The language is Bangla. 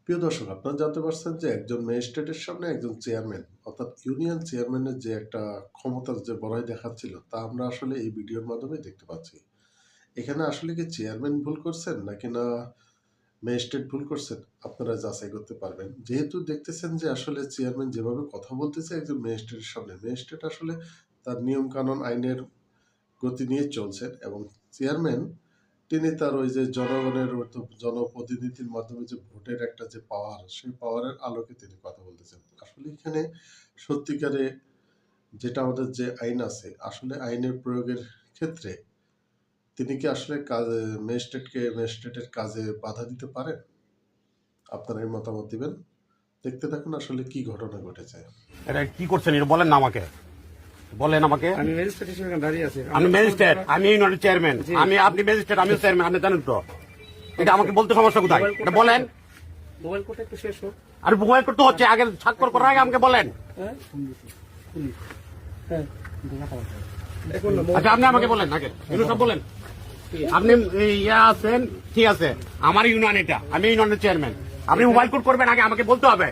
প্রিয় দর্শক, আপনারা জানতে পারছেন যে একজন ম্যাজিস্ট্রেটের সামনে একজন চেয়ারম্যান অর্থাৎ ইউনিয়ন চেয়ারম্যানের যে একটা ক্ষমতার যে বড়াই দেখাচ্ছিল তা আমরা আসলে এই ভিডিওর মাধ্যমে দেখতে পাচ্ছি। এখানে আসলে কি চেয়ারম্যান ভুল করছেন নাকি না ম্যাজিস্ট্রেট ভুল করছেন, আপনারা যাচাই করতে পারবেন। যেহেতু দেখতেছেন যে আসলে চেয়ারম্যান যেভাবে কথা বলতেছে একজন ম্যাজিস্ট্রেটের সামনে, ম্যাজিস্ট্রেট আসলে তার নিয়ম কানুন আইনের গতি নিয়ে চলছেন এবং চেয়ারম্যান তিনি তার ওই যে জনগণের জনপ্রতিনিধির মাধ্যমে যে ভোটের একটা যে পাওয়ার, সেই পাওয়ারের আলোকে তিনি কথা বলতেছেন। আসলে এখানে সত্যিকারে যেটা আমাদের যে আইন আছে, আসলে আইনের প্রয়োগের ক্ষেত্রে তিনি কি আসলে ম্যাজিস্ট্রেটের কাজে বাধা দিতে পারেন? আপনারা এই মতামত দিবেন। দেখতে থাকুন আসলে কি ঘটনা ঘটেছে। এটা কি করছেন এটা বলেন না আমাকে, বলেন আমাকে। আমি ম্যাজিস্ট্রেট হিসেবে দাঁড়িয়ে আছি। আমি ম্যাজিস্ট্রেট, আমি ইউনিয়নের চেয়ারম্যান, আপনি ম্যাজিস্ট্রেট, আমি চেয়ারম্যান, আপনি জানেন তো। এটা আমাকে বলতে সমস্যা কোথায়? এটা বলেন। মোবাইল কোর্টে একটু শেষ হোক। আর মোবাইল করতে হচ্ছে, আগে স্বাক্ষর করার আগে আমাকে বলেন। হ্যাঁ আচ্ছা, আপনি আমাকে বলেন আগে, এগুলো সব বলেন। আপনি ইয়া আছেন, ঠিক আছে, আমার ইউনিয়ন এটা, আমি ইউনিয়নের চেয়ারম্যান। আপনি মোবাইল কোড করবেন আগে আমাকে বলতে হবে